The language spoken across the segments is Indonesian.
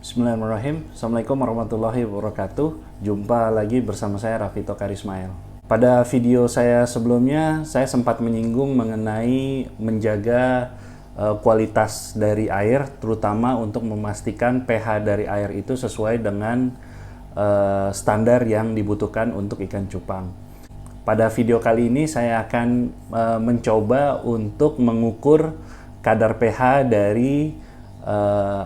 Bismillahirrahmanirrahim. Assalamualaikum warahmatullahi wabarakatuh. Jumpa lagi bersama saya Raffi Tokar Ismail. Pada video saya sebelumnya, saya sempat menyinggung mengenai menjaga kualitas dari air, terutama untuk memastikan pH dari air itu sesuai dengan standar yang dibutuhkan untuk ikan cupang. Pada video kali ini saya akan mencoba untuk mengukur kadar pH dari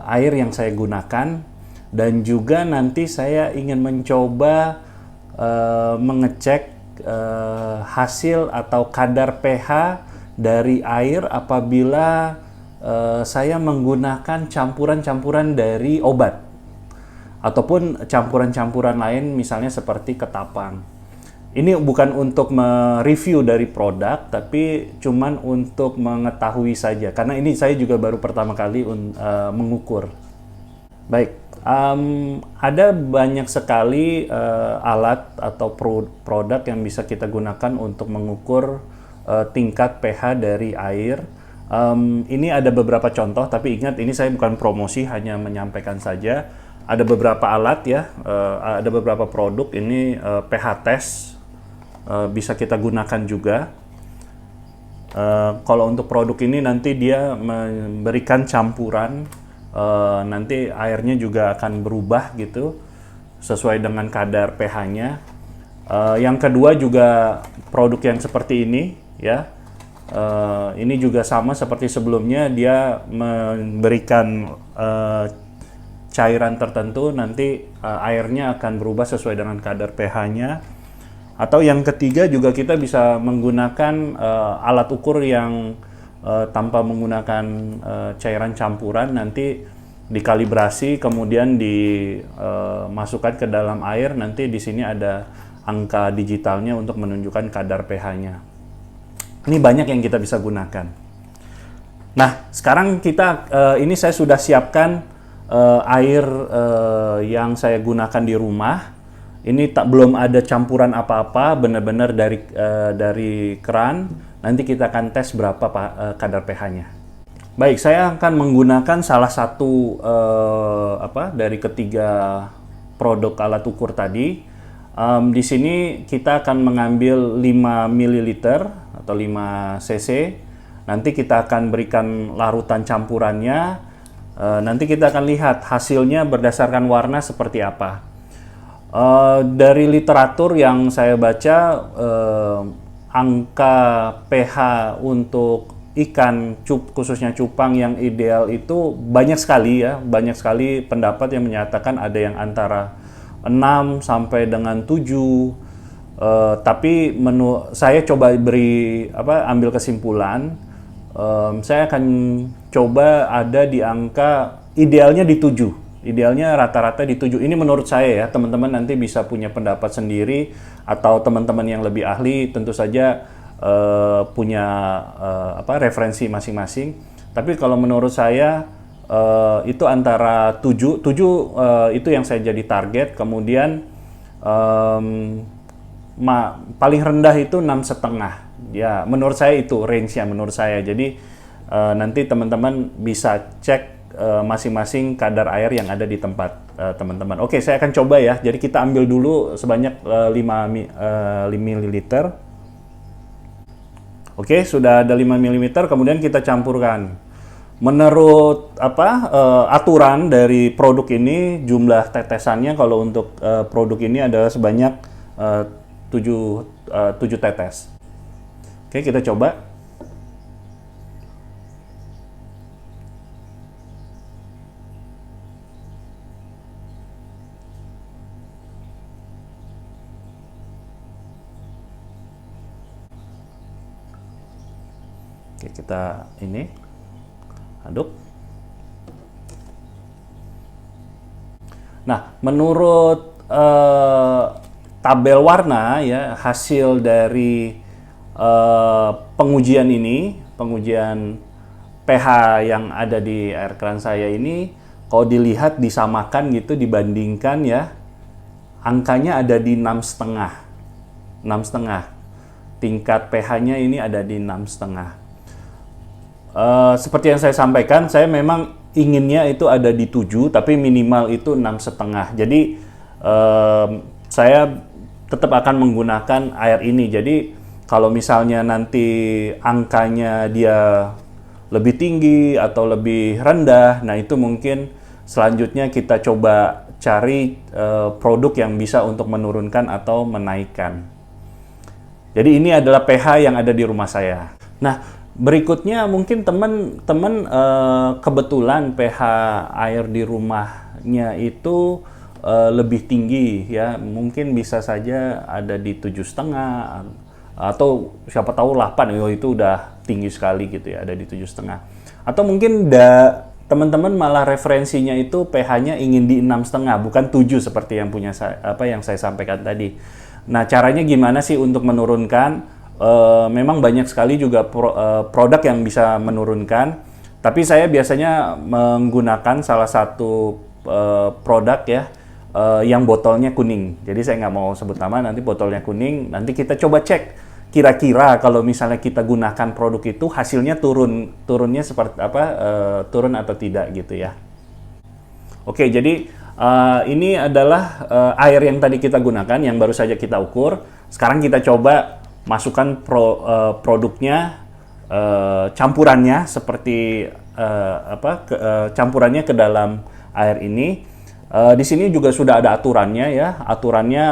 air yang saya gunakan, dan juga nanti saya ingin mencoba mengecek hasil atau kadar pH dari air apabila saya menggunakan campuran-campuran dari obat ataupun campuran-campuran lain, misalnya seperti ketapang. Ini bukan untuk mereview dari produk, tapi cuman untuk mengetahui saja. Karena ini saya juga baru pertama kali mengukur. Baik, ada banyak sekali alat atau produk yang bisa kita gunakan untuk mengukur tingkat pH dari air. Ini ada beberapa contoh, tapi ingat ini saya bukan promosi, hanya menyampaikan saja. Ada beberapa alat ya, ada beberapa produk. Ini pH test. Bisa kita gunakan juga. Kalau untuk produk ini nanti dia memberikan campuran, nanti airnya juga akan berubah gitu sesuai dengan kadar pH-nya. Yang kedua juga produk yang seperti ini ya. Ini juga sama seperti sebelumnya, dia memberikan cairan tertentu, nanti airnya akan berubah sesuai dengan kadar pH-nya. Atau yang ketiga juga kita bisa menggunakan alat ukur yang tanpa menggunakan cairan campuran, nanti dikalibrasi kemudian dimasukkan ke dalam air, nanti di sini ada angka digitalnya untuk menunjukkan kadar pH-nya. Ini banyak yang kita bisa gunakan. Nah, sekarang kita ini saya sudah siapkan air yang saya gunakan di rumah. Ini belum ada campuran apa-apa, benar-benar dari keran. Nanti kita akan tes berapa kadar pH-nya. Baik, saya akan menggunakan salah satu dari ketiga produk alat ukur tadi. Di sini kita akan mengambil 5 ml atau 5 cc. Nanti kita akan berikan larutan campurannya. Nanti kita akan lihat hasilnya berdasarkan warna seperti apa. Dari literatur yang saya baca, angka pH untuk ikan khususnya cupang yang ideal itu banyak sekali ya, banyak sekali pendapat yang menyatakan ada yang antara 6 sampai dengan 7. Tapi saya coba ambil kesimpulan, saya akan coba ada di angka idealnya di 7. Idealnya rata-rata di 7. Ini menurut saya ya, teman-teman nanti bisa punya pendapat sendiri, atau teman-teman yang lebih ahli tentu saja punya referensi masing-masing. Tapi kalau menurut saya itu antara 7 itu yang saya jadi target. Kemudian paling rendah itu 6,5. Ya, menurut saya itu range-nya menurut saya. Jadi nanti teman-teman bisa cek masing-masing kadar air yang ada di tempat teman-teman. Oke, saya akan coba ya. Jadi kita ambil dulu sebanyak 5 ml. Oke, sudah ada 5 ml, kemudian kita campurkan. Menurut aturan dari produk ini, jumlah tetesannya kalau untuk produk ini adalah sebanyak 7 tetes. Oke, kita coba. Oke, kita ini aduk. Nah, menurut tabel warna ya, hasil dari pengujian pH yang ada di air keran saya ini, kalau dilihat disamakan gitu, dibandingkan ya, angkanya ada di 6,5. Tingkat pH-nya ini ada di 6,5. Seperti yang saya sampaikan, saya memang inginnya itu ada di 7, tapi minimal itu 6,5. Jadi saya tetap akan menggunakan air ini. Jadi kalau misalnya nanti angkanya dia lebih tinggi atau lebih rendah, nah itu mungkin selanjutnya kita coba cari produk yang bisa untuk menurunkan atau menaikkan. Jadi ini adalah pH yang ada di rumah saya. Nah, berikutnya mungkin teman-teman kebetulan pH air di rumahnya itu lebih tinggi ya, mungkin bisa saja ada di 7,5 atau siapa tahu 8, itu udah tinggi sekali gitu ya, ada di 7,5. Atau mungkin teman-teman malah referensinya itu pH-nya ingin di 6,5 bukan 7 seperti yang punya yang saya sampaikan tadi. Nah, caranya gimana sih untuk menurunkan? Memang banyak sekali juga produk yang bisa menurunkan, tapi saya biasanya menggunakan salah satu produk ya, yang botolnya kuning. Jadi saya nggak mau sebut nama, nanti botolnya kuning, nanti kita coba cek kira-kira kalau misalnya kita gunakan produk itu hasilnya turunnya seperti apa, turun atau tidak gitu ya. Oke, jadi ini adalah air yang tadi kita gunakan, yang baru saja kita ukur. Sekarang kita coba masukkan produknya, campurannya seperti campurannya ke dalam air ini. Di sini juga sudah ada aturannya ya. Aturannya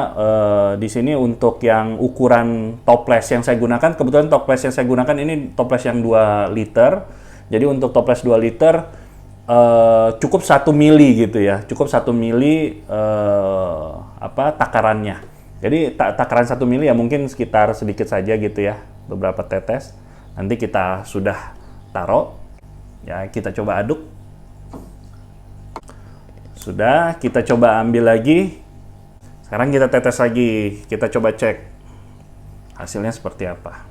di sini untuk yang ukuran toples yang saya gunakan, kebetulan toples yang saya gunakan ini toples yang 2 liter. Jadi untuk toples 2 liter cukup 1 mili gitu ya. Cukup 1 mili takarannya. Jadi takaran 1 mili ya mungkin sekitar sedikit saja gitu ya. Beberapa tetes. Nanti kita sudah taruh. Ya, kita coba aduk. Sudah, kita coba ambil lagi. Sekarang kita tetes lagi. Kita coba cek hasilnya seperti apa.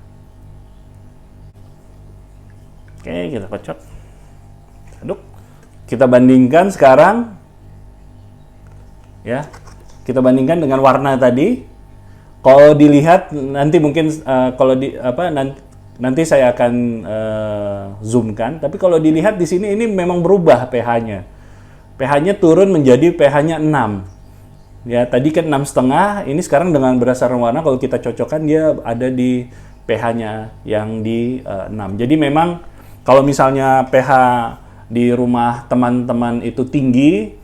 Oke, kita kocok. Aduk. Kita bandingkan sekarang. Ya. Kita bandingkan dengan warna tadi. Kalau dilihat nanti mungkin nanti saya akan zoomkan. Tapi kalau dilihat di sini ini memang berubah pH-nya. pH-nya turun menjadi pH-nya 6. Ya, tadi kan 6,5, ini sekarang dengan berdasarkan warna kalau kita cocokkan dia ada di pH-nya yang di 6. Jadi memang kalau misalnya pH di rumah teman-teman itu tinggi,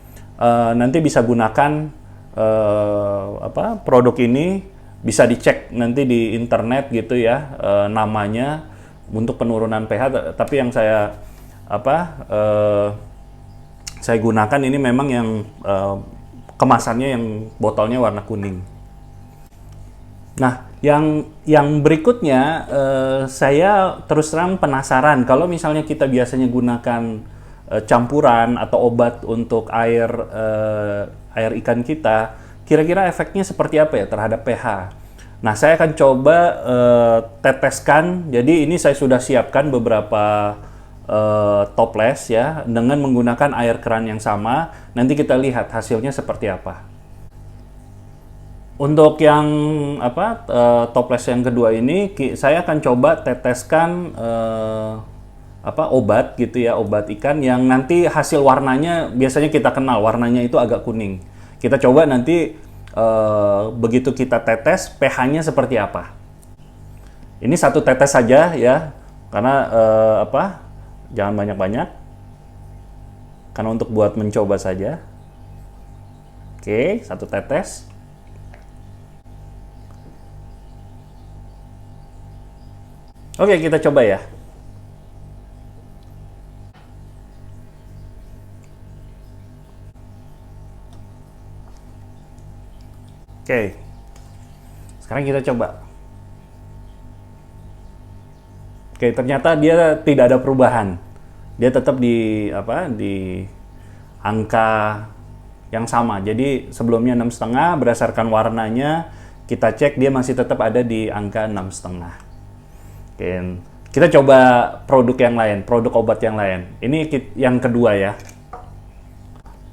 nanti bisa gunakan produk ini, bisa dicek nanti di internet gitu ya, namanya untuk penurunan pH. Tapi yang saya gunakan ini memang yang kemasannya yang botolnya warna kuning. Nah, yang berikutnya saya terus terang penasaran kalau misalnya kita biasanya gunakan campuran atau obat untuk air ikan kita, kira-kira efeknya seperti apa ya terhadap pH. Nah, saya akan coba teteskan. Jadi ini saya sudah siapkan beberapa toples ya dengan menggunakan air keran yang sama. Nanti kita lihat hasilnya seperti apa. Untuk yang toples yang kedua ini saya akan coba teteskan obat gitu ya, obat ikan yang nanti hasil warnanya biasanya kita kenal warnanya itu agak kuning. Kita coba nanti begitu kita tetes pH-nya seperti apa. Ini 1 tetes saja ya, karena jangan banyak-banyak, karena untuk buat mencoba saja. Oke, 1 tetes. Oke, kita coba ya. Oke, sekarang kita coba. Oke, ternyata dia tidak ada perubahan. Dia tetap di angka yang sama. Jadi sebelumnya 6,5, berdasarkan warnanya kita cek dia masih tetap ada di angka 6,5. Oke, kita coba produk yang lain, produk obat yang lain. Ini yang kedua ya.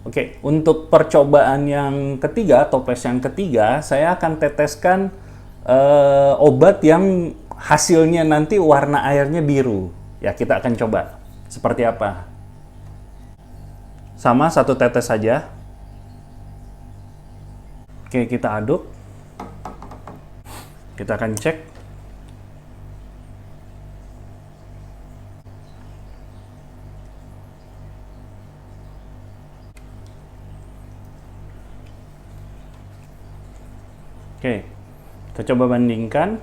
Oke, untuk percobaan yang ketiga, toples yang ketiga, saya akan teteskan obat yang hasilnya nanti warna airnya biru. Ya, kita akan coba seperti apa. sama 1 tetes saja. Oke, kita aduk. Kita akan cek. Oke, kita coba bandingkan.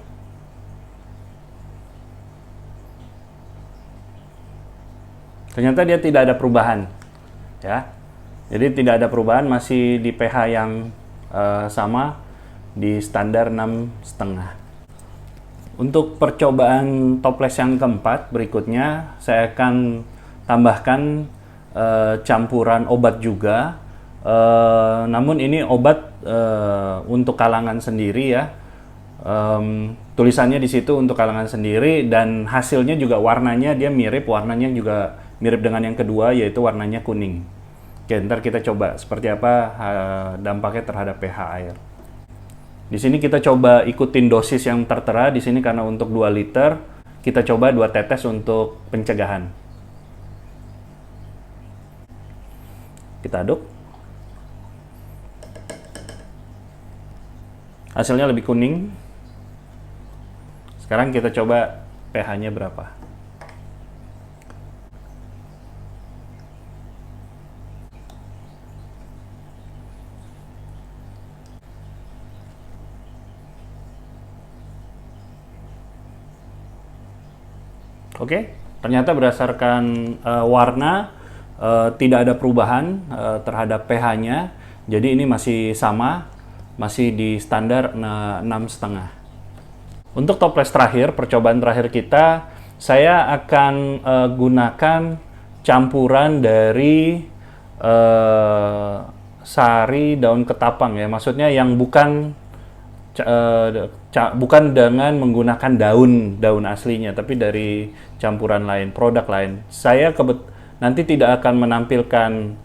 Ternyata dia tidak ada perubahan, ya. Jadi tidak ada perubahan, masih di pH yang sama di standar 6,5. Untuk percobaan toples yang keempat berikutnya, saya akan tambahkan campuran obat juga. Namun ini obat untuk kalangan sendiri ya. Tulisannya di situ untuk kalangan sendiri, dan hasilnya juga warnanya dia mirip, warnanya juga mirip dengan yang kedua, yaitu warnanya kuning. Oke, ntar kita coba seperti apa dampaknya terhadap pH air. Di sini kita coba ikutin dosis yang tertera di sini, karena untuk 2 liter kita coba 2 tetes untuk pencegahan. Kita aduk. Hasilnya lebih kuning. Sekarang kita coba pH-nya berapa. Oke, ternyata berdasarkan warna tidak ada perubahan terhadap pH-nya. Jadi ini masih sama, masih di standar 6,5. Untuk toples terakhir, percobaan terakhir kita, saya akan gunakan campuran dari sari daun ketapang ya. Maksudnya yang bukan dengan menggunakan daun aslinya, tapi dari campuran lain, produk lain. Saya nanti tidak akan menampilkan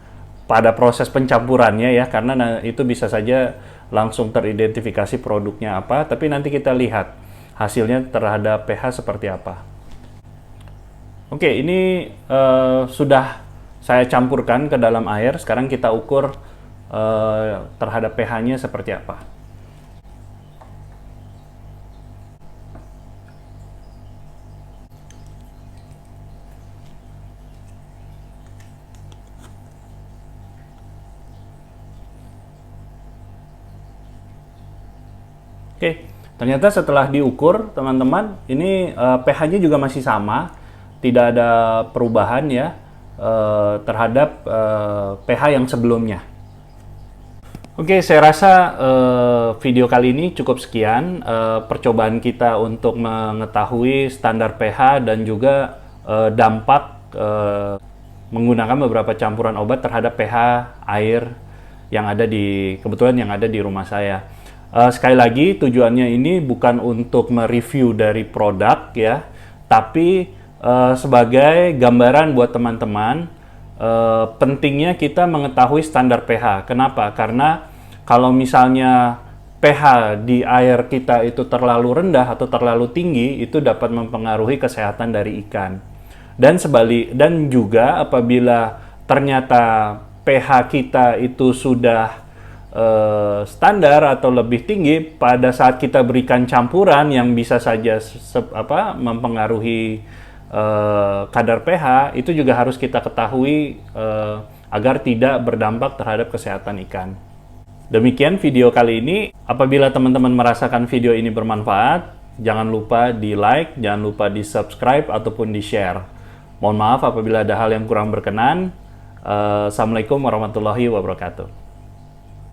pada proses pencampurannya ya, karena itu bisa saja langsung teridentifikasi produknya apa, tapi nanti kita lihat hasilnya terhadap pH seperti apa. Oke, ini sudah saya campurkan ke dalam air. Sekarang kita ukur terhadap pH-nya seperti apa. Oke, ternyata setelah diukur, teman-teman, ini pH-nya juga masih sama, tidak ada perubahan ya terhadap pH yang sebelumnya. Oke, saya rasa video kali ini cukup sekian. Percobaan kita untuk mengetahui standar pH dan juga dampak menggunakan beberapa campuran obat terhadap pH air yang ada kebetulan yang ada di rumah saya. Sekali lagi, tujuannya ini bukan untuk mereview dari produk ya, tapi sebagai gambaran buat teman-teman, pentingnya kita mengetahui standar pH. Kenapa? Karena kalau misalnya pH di air kita itu terlalu rendah atau terlalu tinggi, itu dapat mempengaruhi kesehatan dari ikan. Dan juga apabila ternyata pH kita itu sudah standar atau lebih tinggi, pada saat kita berikan campuran yang bisa saja mempengaruhi kadar pH, itu juga harus kita ketahui agar tidak berdampak terhadap kesehatan ikan. Demikian video kali ini. Apabila teman-teman merasakan video ini bermanfaat, jangan lupa di like, jangan lupa di subscribe ataupun di share. Mohon maaf apabila ada hal yang kurang berkenan. Assalamualaikum warahmatullahi wabarakatuh.